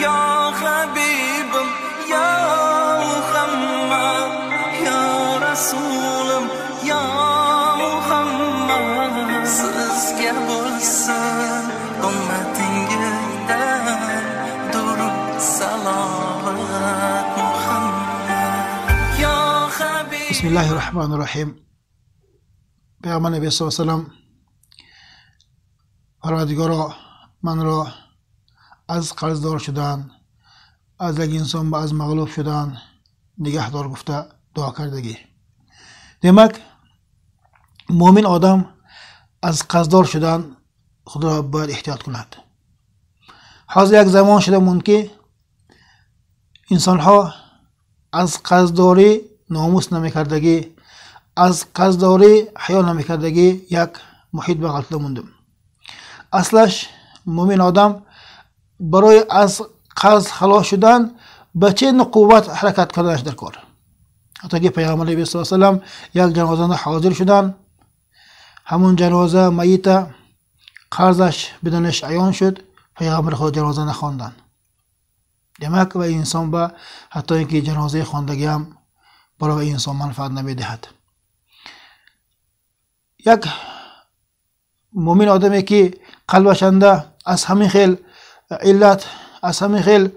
یا حبیبم یا محمد یا رسولم یا محمد sizga bo'lsin ummatingizdan durud salovat Muhammad ya habib. Bismillahirrahmanirrahim. پیامبر نبی صلی الله علیه و سلم پروردگارا من را از قرضدار شدن، از یک انسان به از مغلوب شدن نگهدار گفته دعا کردگی. demak مومن آدم از قرضدار شدن خود را باید احتیاط کند. حاضر یک زمان شده مون که انسان ها از قرضداری ناموس نمیکردگی، از قرضداری حیا نمیکردگی یک محیط به غلطه موندم. اصلش مومن آدم برای از قرض خلاص شدن به چه قوت حرکت کردنش در کار. حتی که پیامبر نبی صلی الله علیه و سلم یک جنازه حاضر شدن، همون جنازه میت قرضش بدنش عیان شد، پیامبر خود جنازه نخواندن. demak و انسان با حتی اینکه جنازه خواندگی هم برای انسان منفعت نمیدهد. یک مومن آدمی که قلبش از همین خیل علت، از همین خیل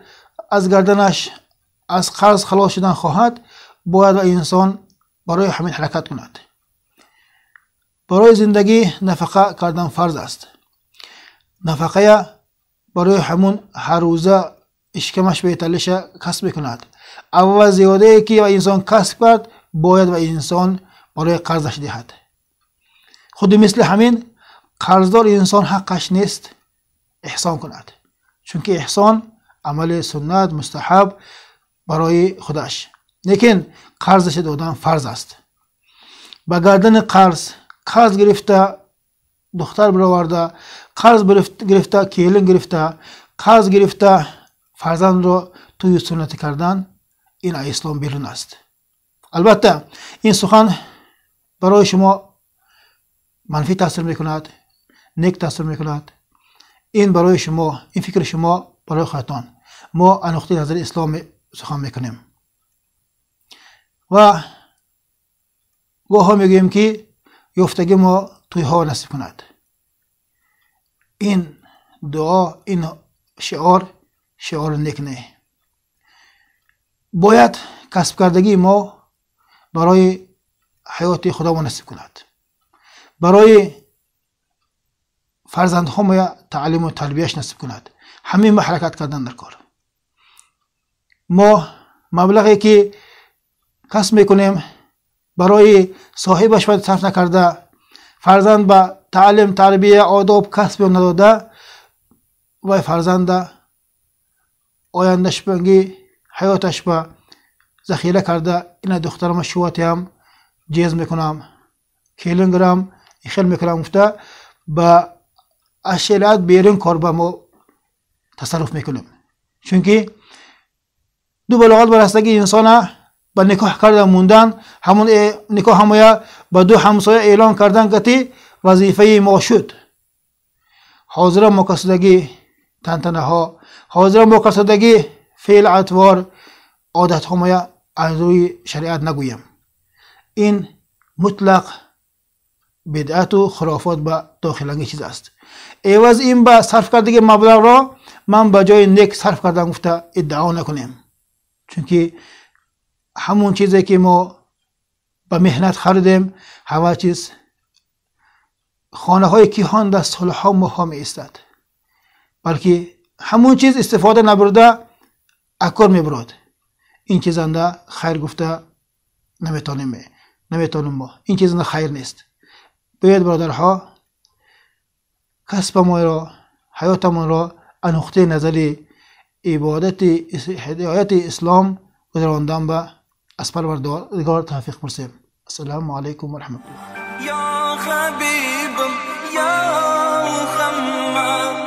از گردنش از قرض خلاص شدن خواهد، باید و انسان برای همین حرکت کند. برای زندگی نفقه کردن فرض است. نفقه برای همون هر روزه اشکمش به تلش کسب کند. اول زیاده که و انسان کسب کرد باید و انسان برای قرضش دهد. خود مثل همین قرضدار انسان حقش نیست احسان کند، چون که احسان عمل سنت مستحب برای خودش، لیکن قرضش دادن فرض است. با گردن قرض گرفته دختر برآورده، قرض گرفته کیلن گرفته، قرض گرفته فرزند رو توی سنت کردن، این اسلام بیرون است. البته این سخن برای شما منفی تاثیر میکند، نیک تاثیر میکند. این برای شما، این فکر شما برای خودتان. ما از نقطه نظر اسلام سخن میکنیم و گاه ها میگوییم که یافتگی ما توی ها نصیب کند. این دعا، این شعار نیک نه. باید کسب کردگی ما برای حیات خدا ما نصیب کند. برای فرزندها ما تعلیم و تربیهش نصیب کند. همین به حرکت کردن در کار. ما مبلغی که کسب میکنیم برای صاحبش باید صرف نکرده، فرزند به تعلیم تربیه آداب کسب نداده و فرزند آیندهش بنگی حیاتش به ذخیره کرده، این دخترم شواتی هم جیز میکنم، کیلنگرم خیل میکنم گفته با اشیلات بیرون کار با ما تصرف میکنیم. چون که دو بلاغت برستگی انسان با نکاح کردن موندن، همون نکاح همویا با دو همسایه اعلان کردن که وظیفه ما شد. حاضر مقصدگی تنتنه ها، حاضر مقصدگی فعل اطوار عادت همویا از روی شریعت نگویم. این مطلق بدعت و خرافات به داخلنگی چیز است. عوض این با صرف کردگی مبلغ را من به جای نیک صرف کردن گفته ادعا نکنیم. چون که همون چیزی که ما به مهنت خریدیم، همه چیز خانه های کیهان در سالها ماها می استد، بلکه همون چیز استفاده نبرده اکار می برد. این چیز انده خیر گفته نمیتونیم ما. این چیز انده خیر نیست. باید برادرها کسب ما را، حیات ما را از نقطه نظر عبادت هدایت اسلام گذراندن به از پروردگار توفیق پرسیم. السلام علیکم و رحمت الله. یا حبیبم یا محمد